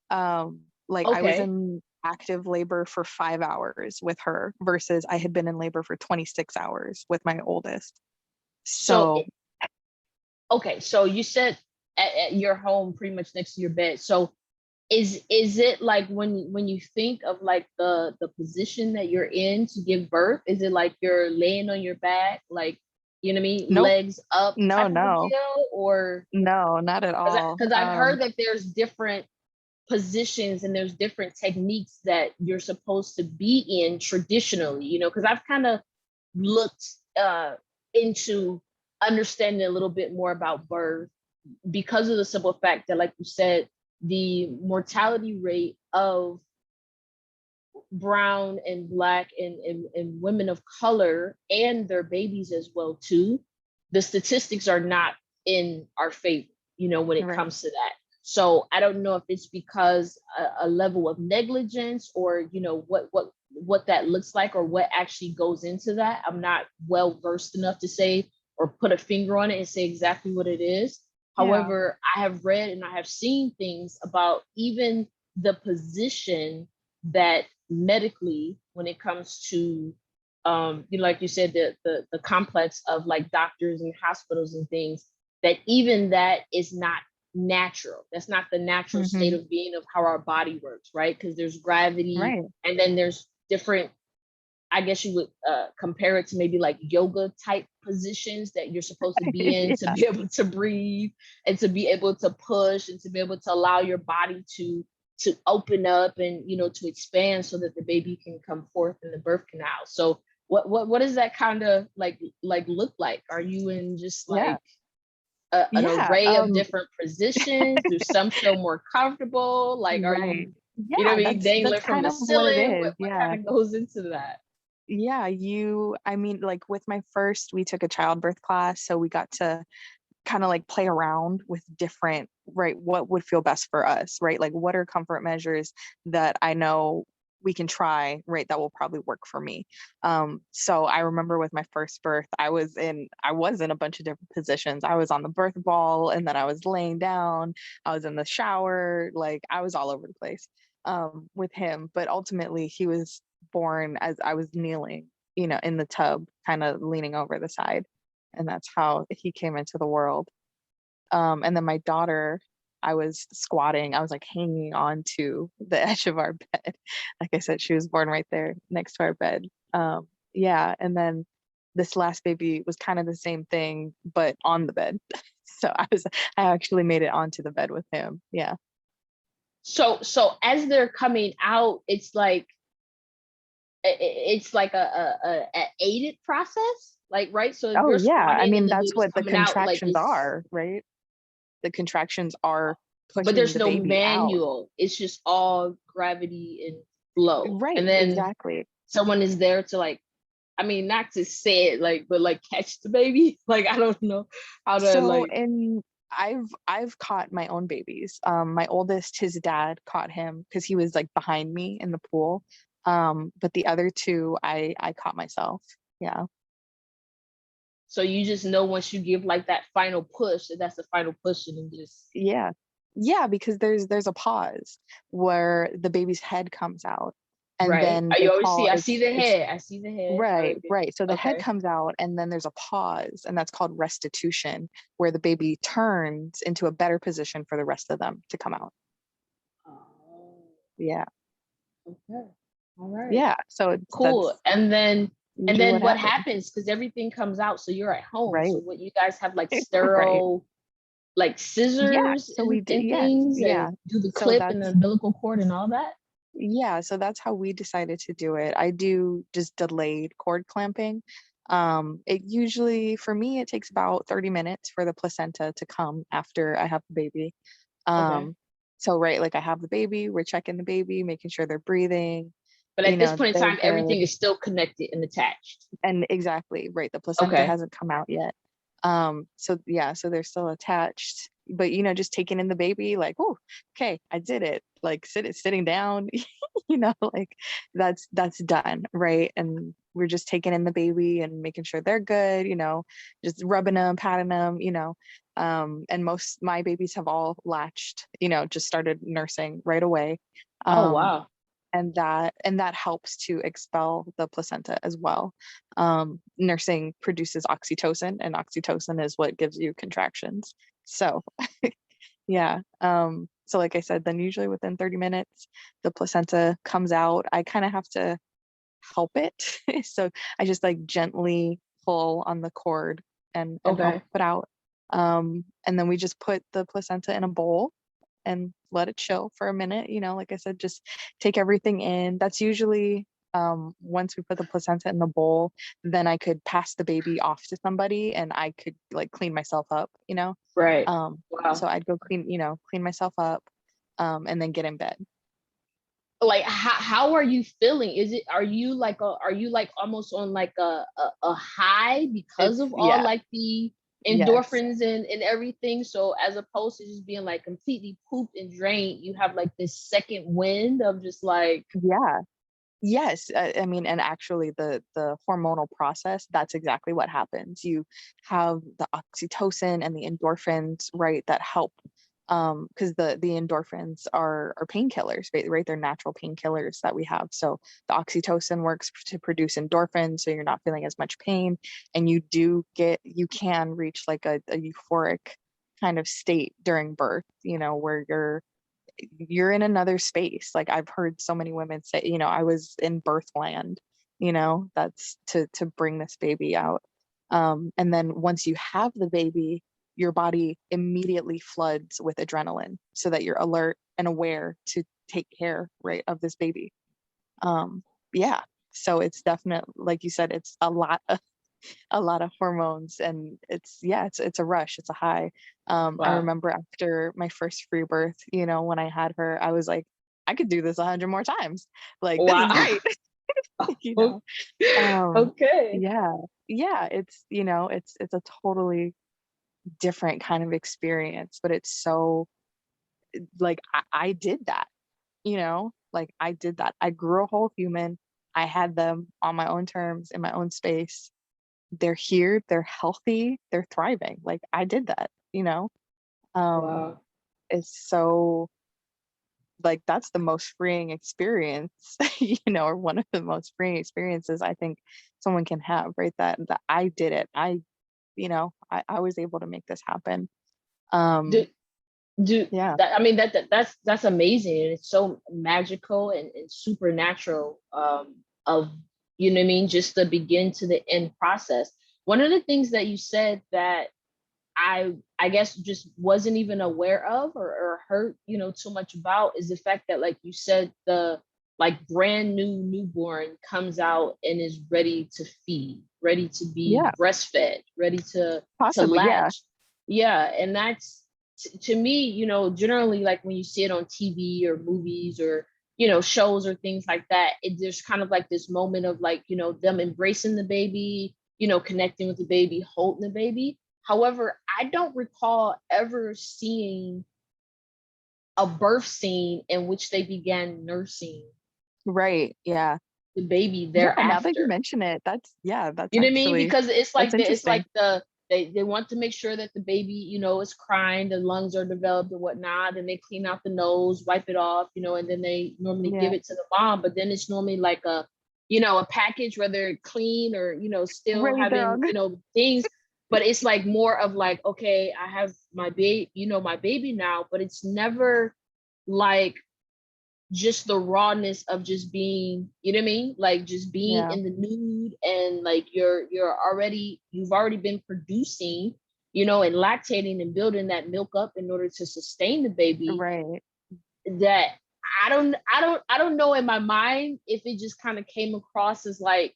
Like I was Okay. in active labor for 5 hours with her versus I had been in labor for 26 hours with my oldest. So So okay, so you said at your home pretty much next to your bed. So is it like when you think of like the position that you're in to give birth, is it like you're laying on your back, like you know what I mean, nope. legs up No, type of a no, deal? Or no, not at because all. because I've heard that there's different positions and there's different techniques that you're supposed to be in traditionally, because I've kind of looked into understanding a little bit more about birth, because of the simple fact that, like you said, the mortality rate of brown and black and women of color and their babies as well too, the statistics are not in our favor, when it Right. comes to that. So I don't know if it's because a level of negligence, or what that looks like, or what actually goes into that. I'm not well versed enough to say or put a finger on it and say exactly what it is. Yeah. However, I have read and I have seen things about even the position that medically, when it comes to like you said, the complex of like doctors and hospitals and things, that even that is not natural. That's not the natural state Hmm. of being of how our body works, right? Because there's gravity, Right. and then there's different, I guess you would compare it to maybe like yoga type positions that you're supposed to be in to Yeah. be able to breathe and to be able to push and to be able to allow your body to open up and to expand so that the baby can come forth in the birth canal. So what does that kind of like look like? Are you in just Yeah. like an Yeah. array of different positions? Do some feel more comfortable? Like, are Right. you, Yeah, what I mean, that's dangling from kind the of what it ceiling? is. What kind Yeah. of goes into that? Yeah, I mean, like with my first, we took a childbirth class, so we got to kind of like play around with different right, what would feel best for us, right? Like, what are comfort measures that I know we can try, right, that will probably work for me. So I remember with my first birth, I was in a bunch of different positions. I was on the birth ball, and then I was laying down, I was in the shower, like I was all over the place with him. But ultimately he was born as I was kneeling, in the tub, kind of leaning over the side. And that's how he came into the world. And then my daughter, I was squatting, I was like hanging on to the edge of our bed. Like I said, she was born right there next to our bed. Yeah. And then this last baby was kind of the same thing, but on the bed. So I actually made it onto the bed with him. Yeah. So as they're coming out, it's like a aided process, like, right? So if Oh you're yeah. I squatting and mean, the that's baby's what the coming out, like, contractions it's, are, right? The contractions are but pushing there's the no baby out. manual. It's just all gravity and flow. Right, And then exactly. someone is there to, like, I mean, not to say it, like, but like catch the baby. Like, I don't know how to, So like, in I've caught my own babies. My oldest, his dad caught him because he was like behind me in the pool. But the other two I caught myself. Yeah. so you just know once you give like that final push, that that's the final push, and then just, Yeah. Yeah, because there's a pause where the baby's head comes out, and right? then Are they you always call see, I see it's the it's head. I see the head. right, Okay. right. So the head Okay. comes out, and then there's a pause, and that's called restitution, where the baby turns into a better position for the rest of them to come out. Oh, Yeah. okay. All right. Yeah. So Cool. that's And usually then what what happens. happens? Because everything comes out, so you're at home. So Right. what, you guys have like Right. sterile, like Yeah. scissors So we do, and yes. things, Yeah. and do the So clip and the that's, umbilical cord and all that? yeah. So that's how we decided to do it. I do just delayed cord clamping. It usually, for me, it takes about 30 minutes for the placenta to come after I have the baby. Okay. Um, so right, like I have the baby, we're checking the baby, making sure they're breathing, But at this point in they're time, everything good. is still connected and attached. And exactly, right, the placenta Okay. hasn't come out yet. So yeah, so they're still attached, but just taking in the baby, like, oh, okay, I did it, like sitting down, like that's done, right? And we're just taking in the baby and making sure they're good, just rubbing them, patting them, and most my babies have all latched, just started nursing right away. Oh, um wow. and that helps to expel the placenta as well. Nursing produces oxytocin, and oxytocin is what gives you contractions. So yeah. So like I said, then usually within 30 minutes, the placenta comes out. I kind of have to help it. So I just like gently pull on the cord and help Okay. it out. And then we just put the placenta in a bowl and let it chill for a minute. Like I said, just take everything in. That's usually once we put the placenta in the bowl, then I could pass the baby off to somebody and I could like clean myself up. Right. So Wow. I'd go clean myself up, and then get in bed. Like, how are you feeling? Are you like almost on like a high because It's of all yeah, like the yes. endorphins and everything? So as opposed to just being like completely pooped and drained, you have like this second wind of just like, Yeah. Yes, I mean, and actually the hormonal process, that's exactly what happens. You have the oxytocin and the endorphins, right, that help, because the endorphins are painkillers, right? They're natural painkillers that we have. So the oxytocin works to produce endorphins, so you're not feeling as much pain, and you can reach like a euphoric kind of state during birth, where you're in another space. Like I've heard so many women say, I was in birthland, that's to bring this baby out. And then once you have the baby, your body immediately floods with adrenaline so that you're alert and aware to take care, right, of this baby. Yeah. So it's definitely, like you said, it's a lot of hormones, and it's a rush, it's a high. I wow. remember after my first free birth, when I had her, I was like, I could do this 100 more times, like this is Wow. great. you know um Okay. yeah, yeah, it's a totally different kind of experience, but it's so like I did that, like I did that. I grew a whole human. I had them on my own terms in my own space. They're here, they're healthy, they're thriving. Like I did that, um Wow. it's so, like, that's the most freeing experience, or one of the most freeing experiences I think someone can have, right? That I did it. I was able to make this happen. Do, do Yeah. that, I mean, that's amazing, and it's so magical and supernatural, of, you know what I mean, just the begin to the end process. One of the things that you said that I guess just wasn't even aware of, or heard, too much about, is the fact that, like you said, the like brand new newborn comes out and is ready to feed, ready to be Yeah, breastfed, ready to possibly. Yeah. latch. Yeah, and that's, to me, generally, like when you see it on TV or movies, or shows or things like that, there's kind of like this moment of, like, them embracing the baby, connecting with the baby, holding the baby. However, I don't recall ever seeing a birth scene in which they began nursing Right. Yeah. the baby Yeah, now that you thereafter. mention it, that's You know what I mean? actually, Because it's that's like interesting. they want to make sure that the baby, is crying, the lungs are developed and whatnot, and they clean out the nose, wipe it off, and then they normally give Yeah. it to the mom. But then it's normally like a package where they're clean, or still Right, they're all having, good. things. But it's like more of like, okay, I have my baby, my baby now, but it's never like just the rawness of just being, you know what I mean? Like just being Yeah. in the nude, and like you've already been producing, and lactating and building that milk up in order to sustain the baby. Right. That I don't know in my mind if it just kind of came across as like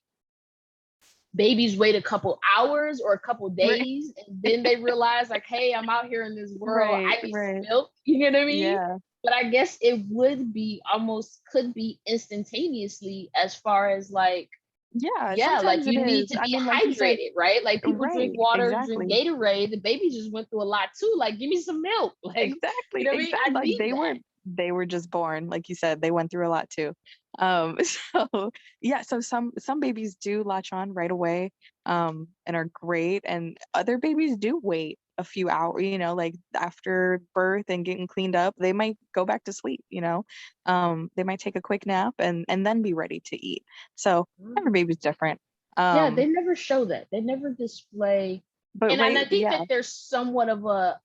babies wait a couple hours or a couple Right. days, and then they realize, like, hey, I'm out here in this world, Right. I need some Right. milk, you know what I mean? Yeah. But I guess it would be almost could be instantaneously, as far as like, Yeah, yeah, like sometimes it you need is. to I be mean, like you said, hydrated, right? Like people drink right, water, drink exactly. Gatorade, the baby just went through a lot too, like give me some milk. Like, you Exactly, know what I mean? exactly. I Like need that. they were just born, like you said, they went through a lot too. So yeah, so some babies do latch on right away, and are great, and other babies do wait a few hours, like after birth and getting cleaned up, they might go back to sleep. They might take a quick nap and then be ready to eat. So every baby's different. Yeah, they Um, never show that. They never display. but And I right, think yeah, that there's somewhat of a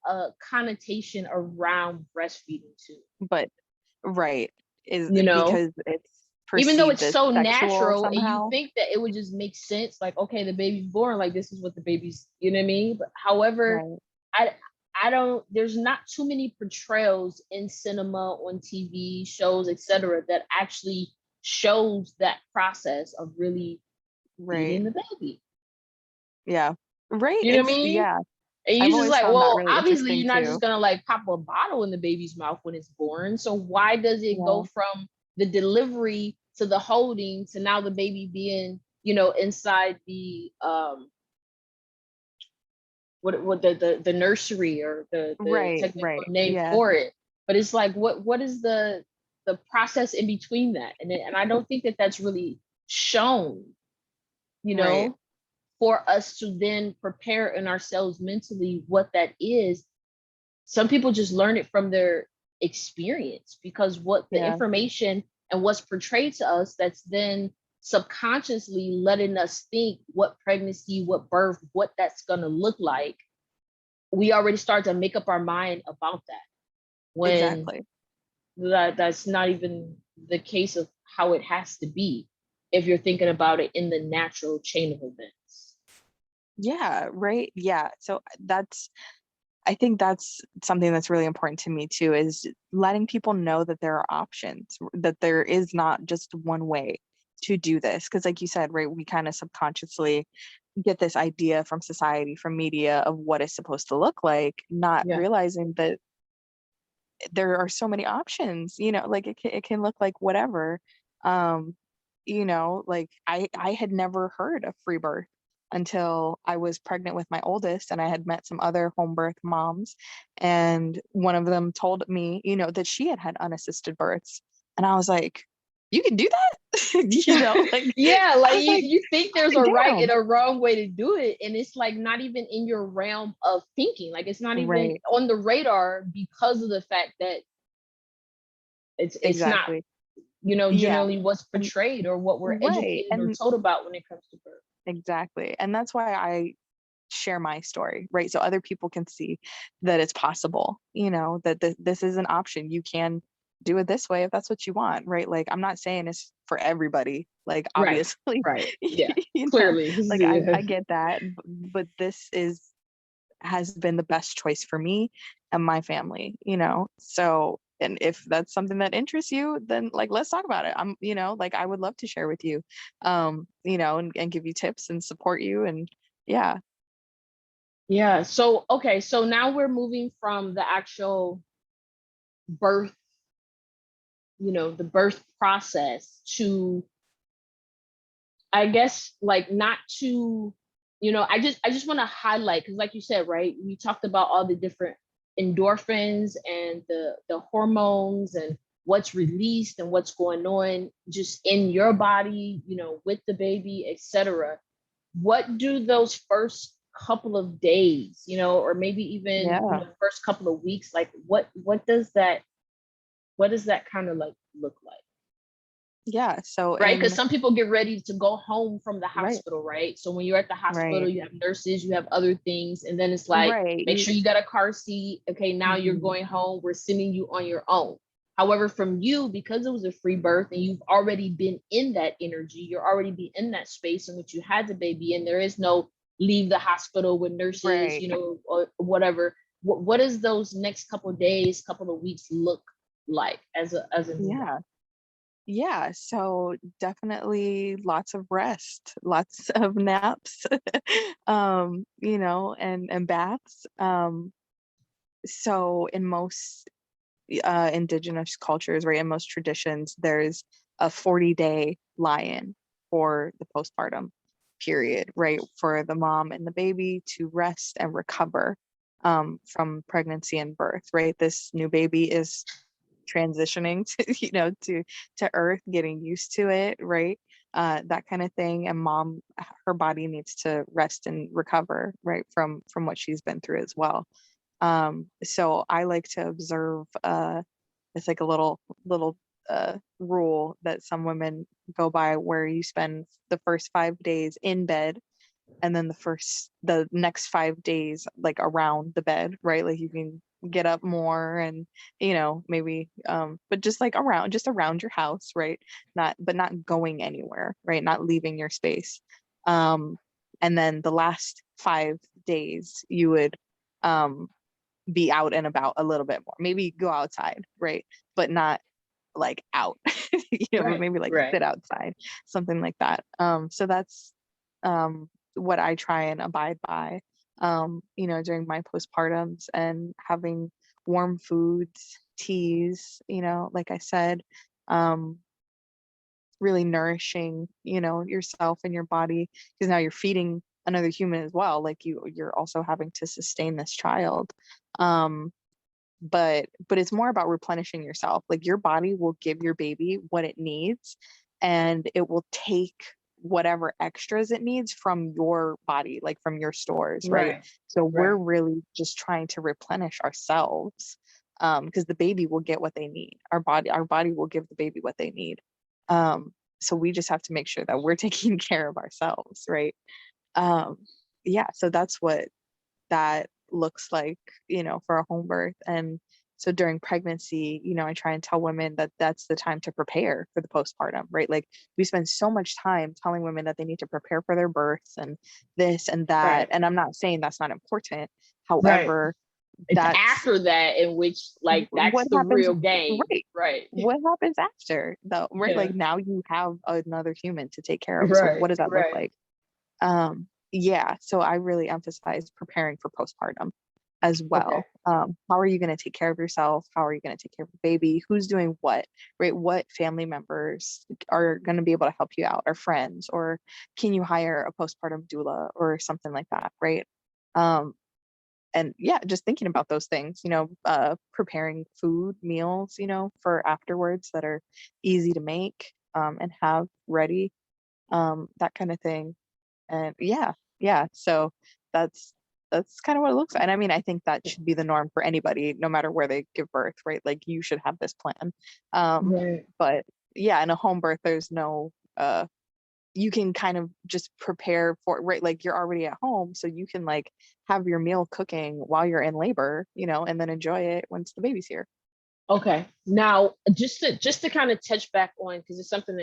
connotation around breastfeeding too. but right is You know, because it's even though perceived it's as so sexual natural, and you somehow. think that it would just make sense, like, okay, the baby's born, like this is what the baby's, you know what I mean? But however, Right. I I don't, there's not too many portrayals in cinema, on TV shows, etc., that actually shows that process of really Right. feeding the baby. Yeah. Right. You know what I mean? Yeah. And I've you just always like, found that well, really obviously interesting you're not too. just gonna like pop a bottle in the baby's mouth when it's born. So why does it go Yeah. from the delivery to the holding to now the baby being, inside the what the nursery, or the Right. technical Right. name Yeah. for it? But it's like, what is the process in between that? And I don't think that that's really shown, you Right. know, for us to then prepare in ourselves mentally what that is. Some people just learn it from their experience, because what the Yeah. information and what's portrayed to us, that's then subconsciously letting us think what pregnancy, what birth, what that's going to look like. We already start to make up our mind about that, when Exactly. that's not even the case of how it has to be, if you're thinking about it in the natural chain of events. Yeah. Right. Yeah. So I think that's something that's really important to me too, is letting people know that there are options, that there is not just one way to do this. Because, like you said, right, we kind of subconsciously get this idea from society, from media of what it's supposed to look like, not Yeah. realizing that there are so many options, like it can look like whatever. um like I had never heard of free birth until I was pregnant with my oldest, and I had met some other home birth moms, and one of them told me, that she had had unassisted births, and I was like, you can do that? Like, Yeah, I like was like, you think I was there's a like, right and damn. a wrong way to do it, and it's like not even in your realm of thinking. Like it's not even Right, on the radar because of the fact that it's not, exactly. Yeah, generally what's and portrayed or what we're right, educated or and told about when it comes to birth. exactly. And that's why I share my story, right? So other people can see that it's possible, that this is an option. You can do it this way if that's what you want, right? Like, I'm not saying it's for everybody, like, Right. obviously, Right. Yeah. you know, Clearly. like, Yeah. I get that, but this has been the best choice for me and my family, so, and if that's something that interests you, then, like, let's talk about it. I'm, like, I would love to share with you, and give you tips and support you, and yeah. Yeah. So okay. So now we're moving from the actual birth, the birth process to, I guess, like not to, I just want to highlight, because like you said, right, we talked about all the different endorphins and the hormones and what's released and what's going on just in your body, with the baby, etc. What do those first couple of days, or maybe even, Yeah. first couple of weeks, like what does that kind of like look like? Yeah. So Right, because in some people get ready to go home from the right, hospital, right? So when you're at the hospital, right, you have nurses, you have other things, and then it's like, right. make sure you got a car seat. Okay, now you're Mhm. going home, we're sending you on your own. However, from you, because it was a free birth and you've already been in that energy, you're already be in that space in which you had the baby, and there is no leave the hospital with nurses, Right. or whatever. What does those next couple of days, couple of weeks look like as a new mom? Yeah. Yeah. So definitely lots of rest, lots of naps, and baths. So in most indigenous cultures, right, in most traditions, there's a 40-day lie-in for the postpartum period, right, for the mom and the baby to rest and recover from pregnancy and birth, right? This new baby is transitioning to, to earth, getting used to it, right? That kind of thing. And mom, her body needs to rest and recover, right, from what she's been through as well. So I like to observe, it's like a little rule that some women go by, where you spend the first 5 days in bed, and then the next 5 days like around the bed, right? Like you can get up more, and maybe but just like around your house, right? Not going anywhere, right? Not leaving your space. um and then the last 5 days you would um be out and about a little bit more, maybe go outside, right? But not like out, but Right, maybe like right. sit outside, something like that. So that's what I try and abide by, during my postpartums, and having warm foods, teas, like I said, um, really nourishing, yourself and your body, because now you're feeding another human as well. Like you're also having to sustain this child. Um, but it's more about replenishing yourself. Like your body will give your baby what it needs, and it will take whatever extras it needs from your body, like from your stores, right? Right, So we're right. really just trying to replenish ourselves, because the baby will get what they need. Our body will give the baby what they need. So we just have to make sure that we're taking care of ourselves, right? um yeah, so that's what that looks like, for a home birth. And so during pregnancy, I try and tell women that that's the time to prepare for the postpartum, right? Like we spend so much time telling women that they need to prepare for their births and this and that. Right, And I'm not saying that's not important. right. However, It's that's after that in which, like, that's what the happens, real game. right? Right. What happens after though, right? Yeah. Like now you have another human to take care of. So Right, what does that look right. like? Yeah, so I really emphasize preparing for postpartum. as Okay. well. How are you going to take care of yourself? How are you going to take care of the baby? Who's doing what, right? What family members are going to be able to help you out, or friends, or can you hire a postpartum doula or something like that, right? And yeah, just thinking about those things, preparing food, meals, for afterwards that are easy to make, and have ready, that kind of thing. And yeah, so that's kind of what it looks like. And I mean, I think that should be the norm for anybody, no matter where they give birth, right? Like, you should have this plan. Right. But yeah, in a home birth, there's no you can kind of just prepare for, right? Like, you're already at home, so you can like have your meal cooking while you're in labor, and then enjoy it once the baby's here. Okay. Now, just to kind of touch back on, because it's something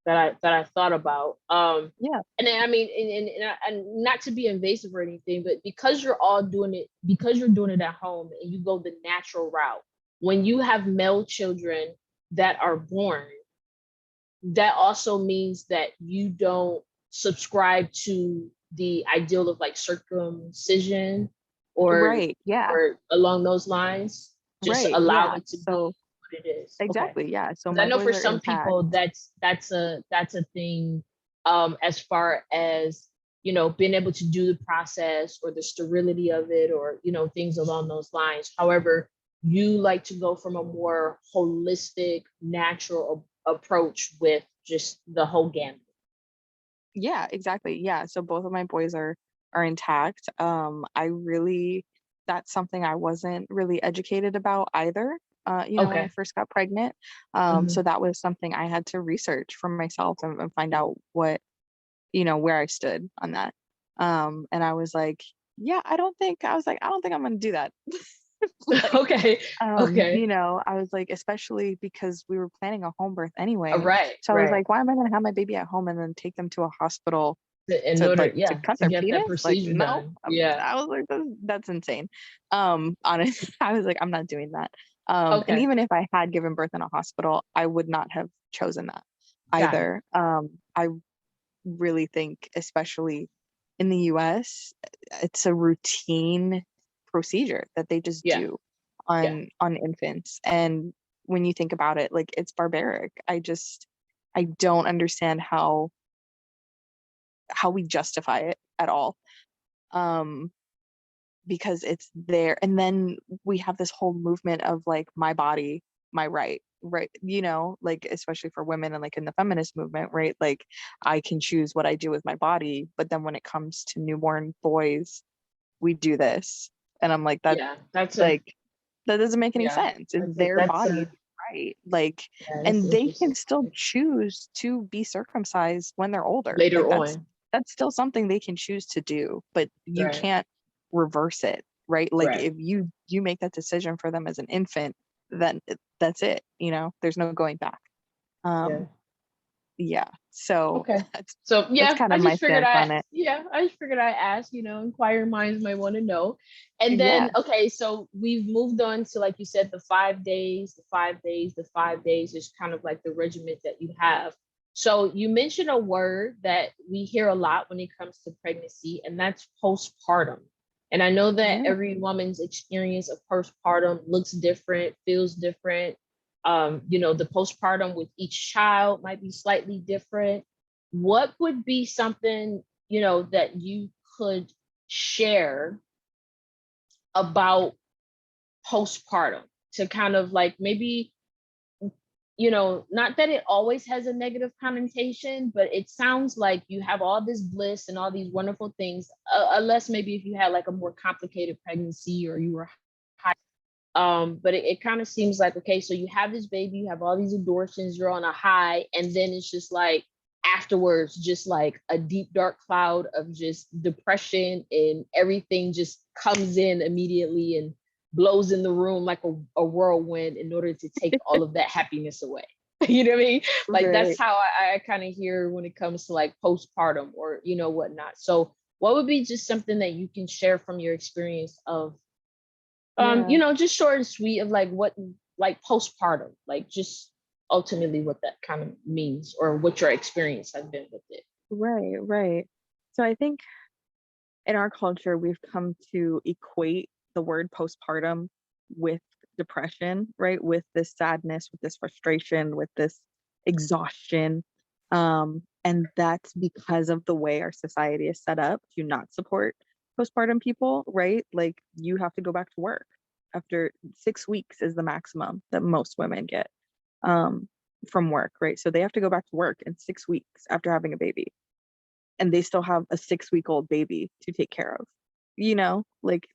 that I thought about. Yeah. And then, I mean, and not to be invasive or anything, but because you're all doing it, because you're doing it at home and you go the natural route, when you have male children that are born, that also means that you don't subscribe to the ideal of like circumcision or Right. Yeah. or along those lines. Just Right. allow Yeah. it to So be what it is. Okay. exactly. Yeah. So 'Cause I my know boys for are some intact. people that's a thing, as far as being able to do the process or the sterility of it, or things along those lines. However, you like to go from a more holistic, natural approach with just the whole gamut. Yeah, exactly. Yeah. So both of my boys are intact. I really That's something I wasn't really educated about either. When I Okay. first got pregnant. So Mhm. that was something I had to research for myself, and find out where I stood on that. And I was like, yeah, I don't think I'm gonna do that. Like, Okay. Okay. I was like, especially because we were planning a home birth anyway. Right. So I was Right. like, why am I going to have my baby at home and then take them to a hospital In to order, to yeah, cut to their get that penis? Like, procedure no. done. Yeah. I was like, that's insane. Honestly, I was like, I'm not doing that. And Okay. even if I had given birth in a hospital, I would not have chosen that Got it. either. I really think, especially in the US, it's a routine procedure that they just Yeah. do Yeah. on infants. And when you think about it, like, it's barbaric. I don't understand how we justify it at all. Um, because it's there. And then we have this whole movement of like, my body, my right, like, especially for women, and like in the feminist movement, right? Like, I can choose what I do with my body, but then when it comes to newborn boys, we do this. And I'm like, Yeah. like, that doesn't make any Yeah. sense. It's That's their that's body, a right? Like, yeah, that's and they can interesting. still choose to be circumcised when they're older. Later Like, on. that's still something they can choose to do, but you Right. can't reverse it, right? Like, Right. if you make that decision for them as an infant, then that's it. There's no going back. Yeah. um yeah, so Okay. that's So that's yeah, kind of my stance on it. I just figured I ask, inquiring minds might want to know. And Yeah. then okay, so we've moved on to, like you said, the 5 days, the 5 days, the 5 days is kind of like the regiment that you have. So you mentioned a word that we hear a lot when it comes to pregnancy, and that's postpartum. And I know that Yeah. every woman's experience of postpartum looks different, feels different. The postpartum with each child might be slightly different. What would be something, that you could share about postpartum to kind of like maybe, not that it always has a negative connotation, but it sounds like you have all this bliss and all these wonderful things, unless maybe if you had like a more complicated pregnancy or you were high. But it kind of seems like, okay, so you have this baby, you have all these endorphins, you're on a high, and then it's just like afterwards, just like a deep dark cloud of just depression, and everything just comes in immediately and blows in the room like a whirlwind in order to take all of that happiness away. You know what I mean? Like that's Right. how I kind of hear when it comes to like postpartum or whatnot. So what would be just something that you can share from your experience of Yeah. just short and sweet of like what like postpartum, like just ultimately what that kind of means or what your experience has been with it. Right. So I think in our culture, we've come to equate the word postpartum with depression, right? With this sadness, with this frustration, with this exhaustion. And that's because of the way our society is set up to not support postpartum people, right? Like you have to go back to work after 6 weeks is the maximum that most women get from work, right? So they have to go back to work in 6 weeks after having a baby, and they still have a 6-week-old baby to take care of, like,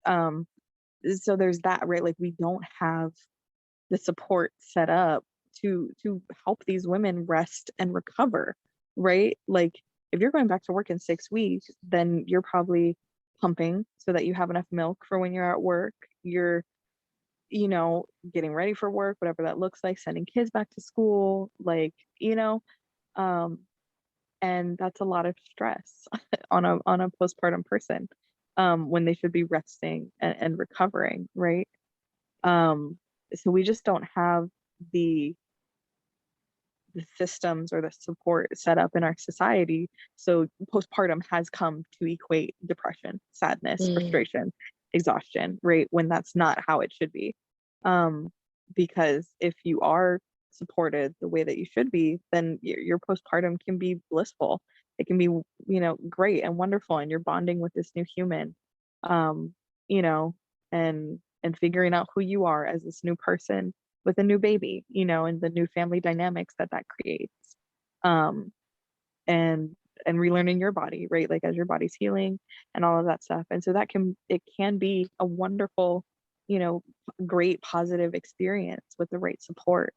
so there's that, right? Like we don't have the support set up to help these women rest and recover, right? Like if you're going back to work in 6 weeks, then you're probably pumping so that you have enough milk for when you're at work. You're, getting ready for work, whatever that looks like, sending kids back to school, like, um, and that's a lot of stress on a postpartum person, when they should be resting and recovering, right? So we just don't have the the systems or the support set up in our society. So postpartum has come to equate depression, sadness, Mm, frustration, exhaustion, right? When that's not how it should be. Um, because if you are supported the way that you should be, then your postpartum can be blissful. It can be, great and wonderful, and you're bonding with this new human, um, you know, and figuring out who you are as this new person with a new baby, and the new family dynamics that creates. Um, and relearning your body, right? Like as your body's healing and all of that stuff. And so it can be a wonderful, you know, great positive experience with the right support.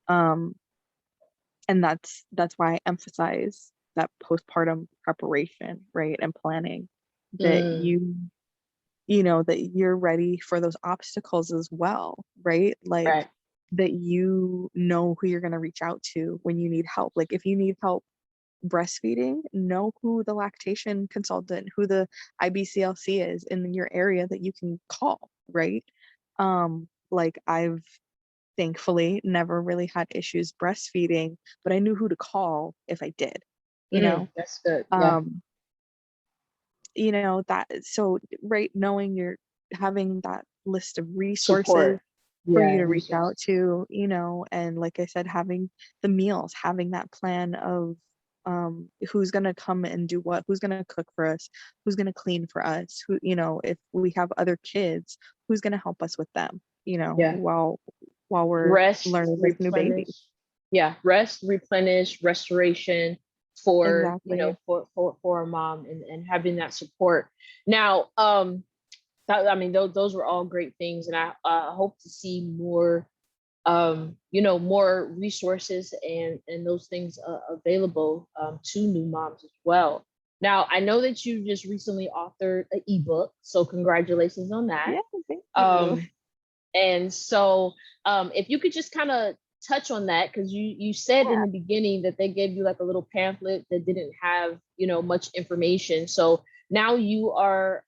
Um, and that's why I emphasize that postpartum preparation, right? And planning, that mm, that you're ready for those obstacles as well, right? Like right. that you know who you're going to reach out to when you need help. Like if you need help breastfeeding, know who the lactation consultant, who the IBCLC is in your area that you can call, right? Like I've thankfully never really had issues breastfeeding, but I knew who to call if I did, you know? That's good. Yeah. Um, that, so right, knowing you're having that list of resources Support. for you Yeah. to reach Resources. out to, and like I said, having the meals, having that plan of who's going to come and do what, who's going to cook for us, who's going to clean for us, who, if we have other kids, who's going to help us with them, Yeah. while we're Rest, learning this new baby. replenish. Yeah. Rest, replenish, restoration for, Exactly. for a mom, and having that support. Now, I mean, those were all great things. And I hope to see more, more resources and those things available to new moms as well. Now, I know that you just recently authored an ebook, so congratulations on that. Yeah, thank you. Um, and so, if you could just kind of touch on that, because you said in Yeah. the beginning that they gave you like a little pamphlet that didn't have, much information. So now you are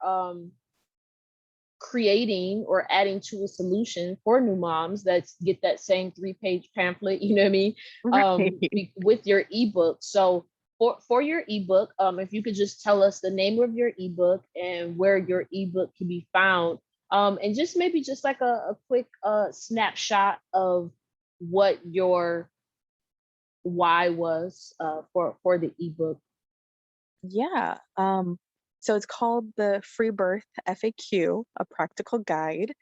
creating or adding to a solution for new moms that get that same 3-page pamphlet, you know what I mean, Right. with your ebook. So for your ebook, if you could just tell us the name of your ebook and where your ebook can be found, and just maybe just like a quick snapshot of what your why was for the ebook. Yeah. So it's called the Free Birth FAQ, a practical guide.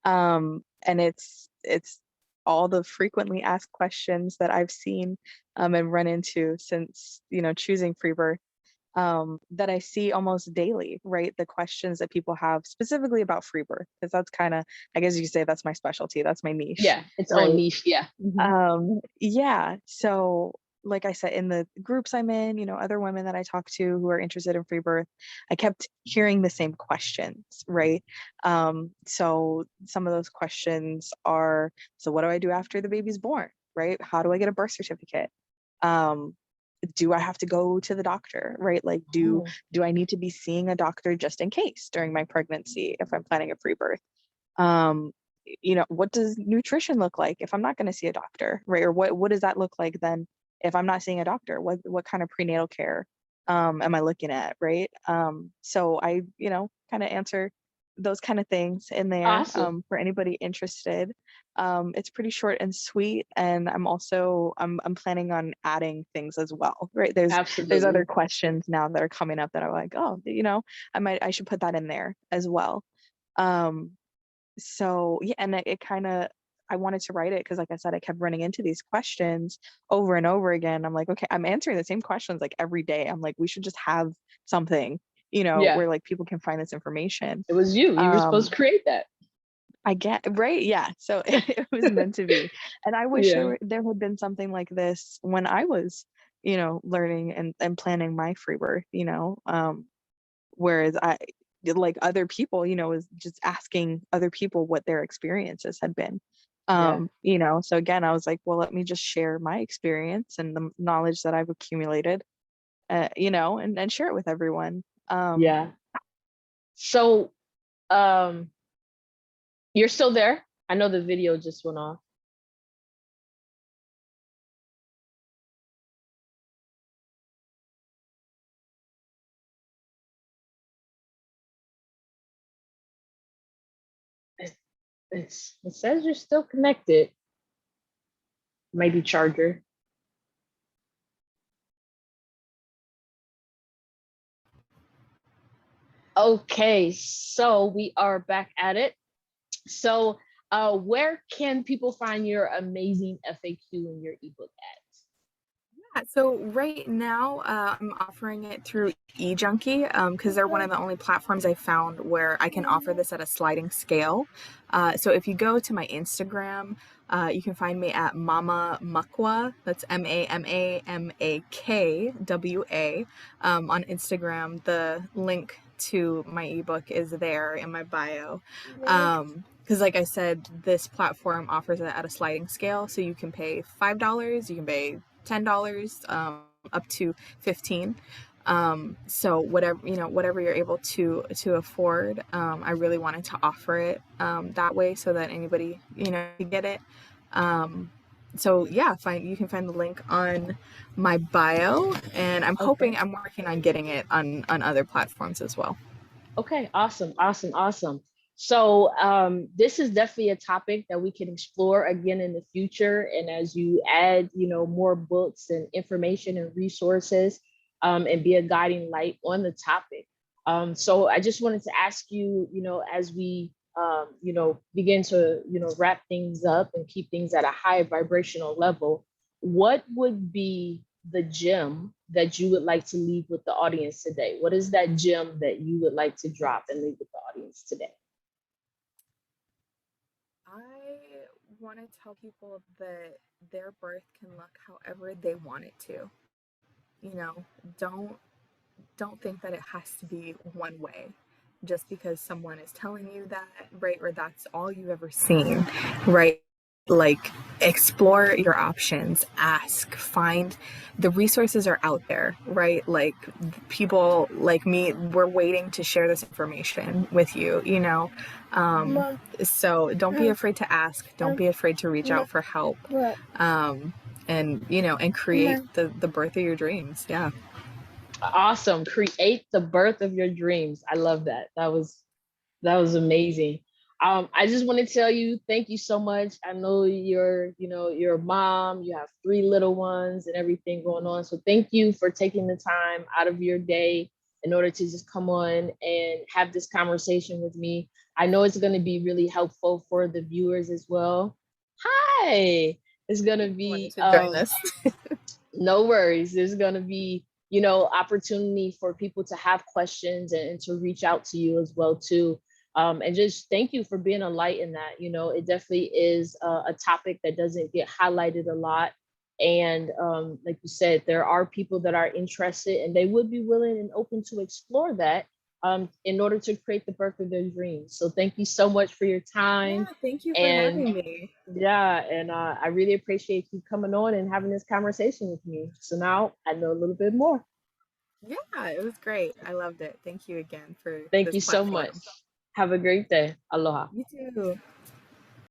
And it's all the frequently asked questions that I've seen and run into since, choosing free birth, that I see almost daily, right? The questions that people have specifically about free birth, because that's kind of, I guess you could say that's my specialty, that's my niche, Yeah, its own right? niche. Yeah. Yeah. So, like I said, in the groups I'm in, other women that I talk to who are interested in free birth, I kept hearing the same questions, right? So some of those questions are, so what do I do after the baby's born, right? How do I get a birth certificate? Um, do I have to go to the doctor, right? Like, Oh, do I need to be seeing a doctor just in case during my pregnancy if I'm planning a free birth? um what does nutrition look like if I'm not going to see a doctor, right? Or what does that look like then if I'm not seeing a doctor? What kind of prenatal care am I looking at, right? So I kind of answer those kind of things in there, Awesome. for anybody interested. It's pretty short and sweet, and I'm planning on adding things as well, right? There's Absolutely. other questions now that are coming up that are like, oh, I should put that in there as well. So yeah, and it kind of, I wanted to write it because, like I said, I kept running into these questions over and over again. I'm like, okay, I'm answering the same questions like every day. I'm like, we should just have something, Yeah, where like people can find this information. it was you. You were supposed Um, to create that. I get right, yeah. So it was meant to be, and I wish Yeah, there had been something like this when I was, learning and planning my free birth. Whereas I, like other people, was just asking other people what their experiences had been. yeah, So again, I was like, well, let me just share my experience and the knowledge that I've accumulated, and share it with everyone. yeah. So, um, you're still there? I know the video just went off. It, it says you're still connected. Maybe charger. Okay, so we are back at it. So, where can people find your amazing FAQ and your ebook at? Yeah, so right now I'm offering it through eJunkie because they're one of the only platforms I found where I can offer this at a sliding scale. So if you go to my Instagram, you can find me at Mama Makwa. That's MAMAMAKWA. On Instagram, the link to my ebook is there in my bio. Because like I said, this platform offers it at a sliding scale, so you can pay $5, you can pay $10, up to 15. So whatever you're able to afford. I really wanted to offer it that way so that anybody can get it. So yeah, you can find the link on my bio, and I'm working on getting it on other platforms as well. Okay, awesome, awesome, awesome. So this is definitely a topic that we can explore again in the future. And as you add, more books and information and resources, and be a guiding light on the topic. So I just wanted to ask you, as we, begin to, wrap things up and keep things at a high vibrational level, what would be the gem that you would like to leave with the audience today? What is that gem that you would like to drop and leave with the audience today? I want to tell people that their birth can look however they want it to. You know, don't don't think that it has to be one way just because someone is telling you that, right? Or that's all you've ever seen, right? Like, explore your options, ask, find the resources are out there, right? Like, people like me, we're waiting to share this information with you. So don't be afraid to ask, don't be afraid to reach out for help, and create the birth of your dreams. Yeah. Awesome. Create the birth of your dreams. I love that. That was amazing. I just want to tell you, thank you so much. I know you're a mom, you have 3 little ones and everything going on. So thank you for taking the time out of your day in order to just come on and have this conversation with me. I know it's going to be really helpful for the viewers as well. Hi. It's going to Wanted be to join us. no worries. There's going to be, opportunity for people to have questions and to reach out to you as well too. And just thank you for being a light in that. It definitely is a topic that doesn't get highlighted a lot. And like you said, there are people that are interested and they would be willing and open to explore that in order to create the birth of their dreams. So thank you so much for your time. Yeah, thank you for And having me. yeah, and I really appreciate you coming on and having this conversation with me. So now I know a little bit more. Yeah, it was great. I loved it. Thank you again for Thank this you so platform. much. Have a great day. Aloha. You too.